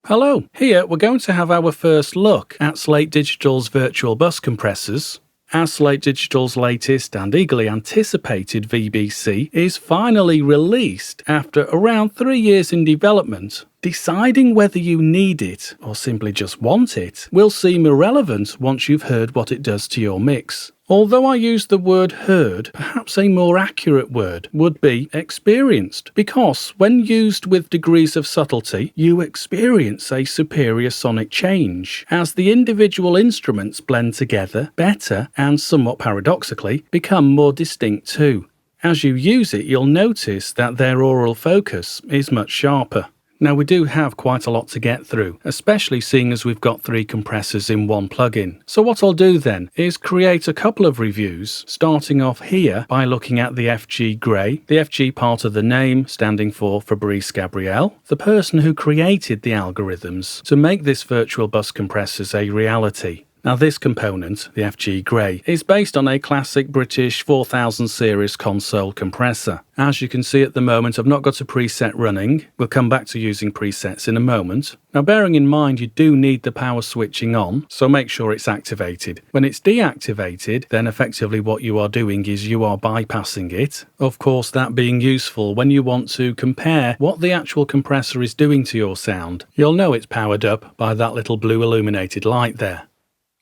Hello, here we're going to have our first look at Slate Digital's virtual bus compressors. As Slate Digital's latest and eagerly anticipated VBC is finally released after around 3 years in development, deciding whether you need it or simply just want it will seem irrelevant once you've heard what it does to your mix. Although I use the word heard, perhaps a more accurate word would be experienced, because when used with degrees of subtlety, you experience a superior sonic change, as the individual instruments blend together better and, somewhat paradoxically, become more distinct too. As you use it, you'll notice that their aural focus is much sharper. Now, we do have quite a lot to get through, especially seeing as we've got 3 compressors in one plugin. So what I'll do then is create a couple of reviews, starting off here by looking at the FG Grey, the FG part of the name standing for Fabrice Gabriel, the person who created the algorithms to make this virtual bus compressors a reality. Now, this component, the FG Grey, is based on a classic British 4000 series console compressor. As you can see at the moment, I've not got a preset running. We'll come back to using presets in a moment. Now, bearing in mind you do need the power switching on, so make sure it's activated. When it's deactivated, then effectively what you are doing is you are bypassing it. Of course, that being useful when you want to compare what the actual compressor is doing to your sound. You'll know it's powered up by that little blue illuminated light there.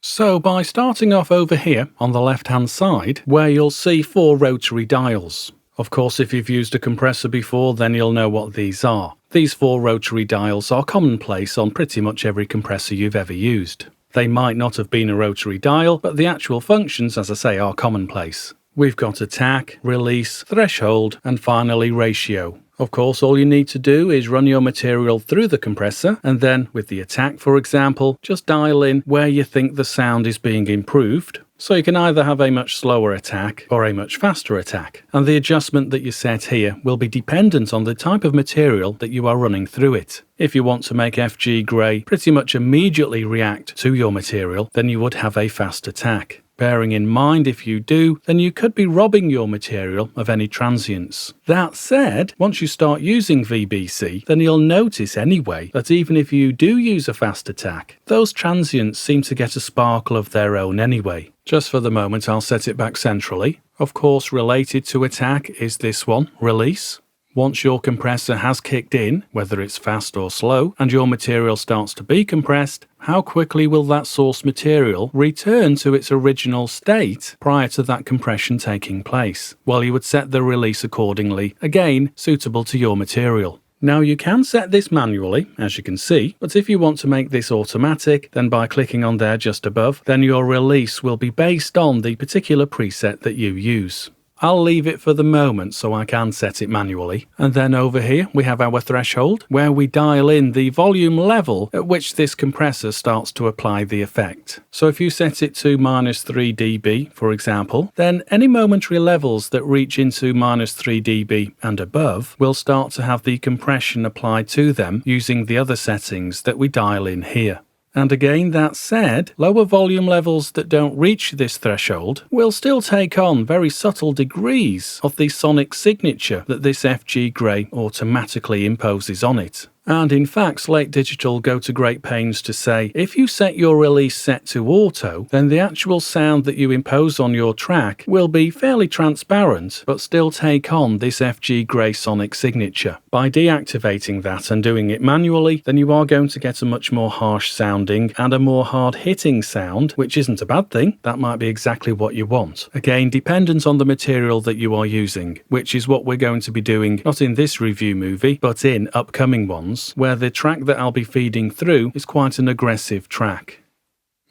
So by starting off over here on the left hand side, where you'll see 4 rotary dials. Of course, if you've used a compressor before, then you'll know what these are. These 4 rotary dials are commonplace on pretty much every compressor you've ever used. They might not have been a rotary dial, but the actual functions, as I say, are commonplace. We've got attack, release, threshold, and finally ratio. Of course, all you need to do is run your material through the compressor, and then with the attack, for example, just dial in where you think the sound is being improved. So you can either have a much slower attack or a much faster attack. And the adjustment that you set here will be dependent on the type of material that you are running through it. If you want to make FG Grey pretty much immediately react to your material, then you would have a fast attack. Bearing in mind if you do, then you could be robbing your material of any transients. That said, once you start using VBC, then you'll notice anyway that even if you do use a fast attack, those transients seem to get a sparkle of their own anyway. Just for the moment, I'll set it back centrally. Of course, related to attack is this one, release. Once your compressor has kicked in, whether it's fast or slow, and your material starts to be compressed, how quickly will that source material return to its original state prior to that compression taking place? Well, you would set the release accordingly, again, suitable to your material. Now, you can set this manually, as you can see, but if you want to make this automatic, then by clicking on there just above, then your release will be based on the particular preset that you use. I'll leave it for the moment so I can set it manually. And then over here we have our threshold, where we dial in the volume level at which this compressor starts to apply the effect. So if you set it to -3 dB, for example, then any momentary levels that reach into -3 dB and above will start to have the compression applied to them using the other settings that we dial in here. And again, that said, lower volume levels that don't reach this threshold will still take on very subtle degrees of the sonic signature that this FG Grey automatically imposes on it. And in fact, Slate Digital go to great pains to say, if you set your release set to auto, then the actual sound that you impose on your track will be fairly transparent, but still take on this FG Grey sonic signature. By deactivating that and doing it manually, then you are going to get a much more harsh sounding and a more hard-hitting sound, which isn't a bad thing. That might be exactly what you want. Again, dependent on the material that you are using, which is what we're going to be doing, not in this review movie, but in upcoming ones, where the track that I'll be feeding through is quite an aggressive track.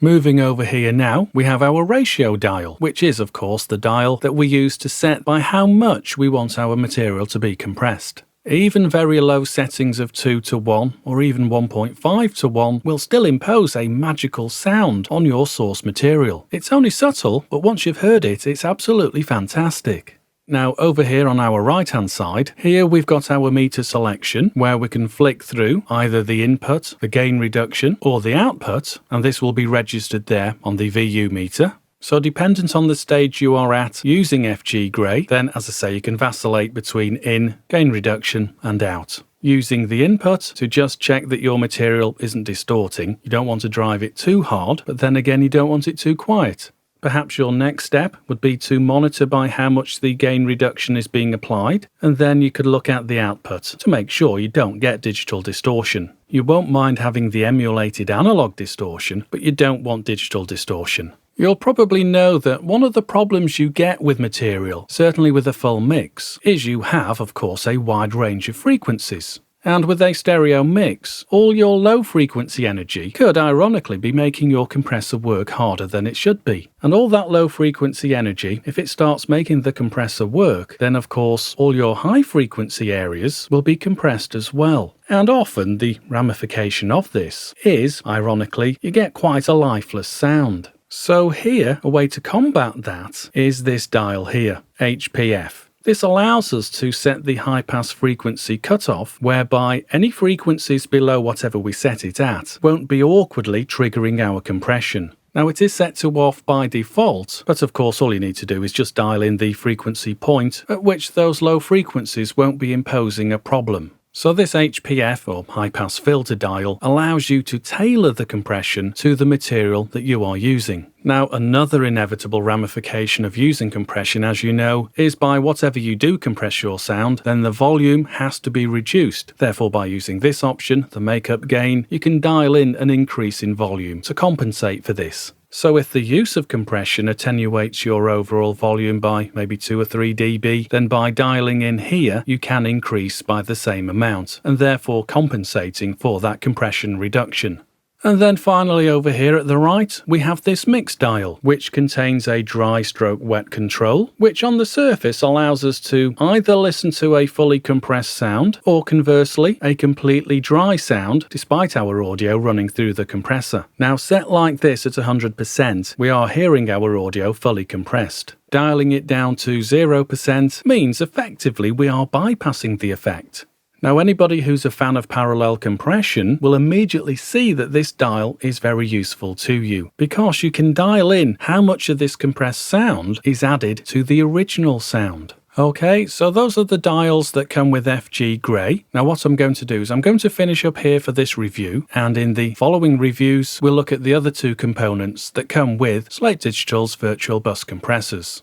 Moving over here now, we have our ratio dial, which is of course the dial that we use to set by how much we want our material to be compressed. Even very low settings of 2 to 1 or even 1.5 to 1 will still impose a magical sound on your source material. It's only subtle, but once you've heard it, it's absolutely fantastic. Now over here on our right hand side, here we've got our meter selection where we can flick through either the input, the gain reduction or the output, and this will be registered there on the VU meter. So dependent on the stage you are at using FG Grey, then as I say you can vacillate between in, gain reduction and out. using the input to just check that your material isn't distorting. You don't want to drive it too hard, but then again you don't want it too quiet. Perhaps your next step would be to monitor by how much the gain reduction is being applied, and then you could look at the output to make sure you don't get digital distortion. You won't mind having the emulated analog distortion, but you don't want digital distortion. You'll probably know that one of the problems you get with material, certainly with a full mix, is you have, of course, a wide range of frequencies. And with a stereo mix, all your low frequency energy could ironically be making your compressor work harder than it should be. And all that low frequency energy, if it starts making the compressor work, then of course all your high frequency areas will be compressed as well. And often the ramification of this is, ironically, you get quite a lifeless sound. So here, a way to combat that is this dial here, HPF. This allows us to set the high-pass frequency cutoff, whereby any frequencies below whatever we set it at won't be awkwardly triggering our compression. Now it is set to off by default, but of course all you need to do is just dial in the frequency point at which those low frequencies won't be imposing a problem. So this HPF, or high-pass filter dial, allows you to tailor the compression to the material that you are using. Now, another inevitable ramification of using compression, as you know, is by whatever you do compress your sound, then the volume has to be reduced. Therefore, by using this option, the makeup gain, you can dial in an increase in volume to compensate for this. So if the use of compression attenuates your overall volume by maybe 2 or 3 dB, then by dialing in here, you can increase by the same amount, and therefore compensating for that compression reduction. And then finally over here at the right, we have this mix dial, which contains a dry stroke wet control, which on the surface allows us to either listen to a fully compressed sound, or conversely, a completely dry sound, despite our audio running through the compressor. Now set like this at 100%, we are hearing our audio fully compressed. Dialing it down to 0% means effectively we are bypassing the effect. Now anybody who's a fan of parallel compression will immediately see that this dial is very useful to you, because you can dial in how much of this compressed sound is added to the original sound. Okay, so those are the dials that come with FG Grey. Now what I'm going to do is I'm going to finish up here for this review, and in the following reviews we'll look at the other two components that come with Slate Digital's virtual bus compressors.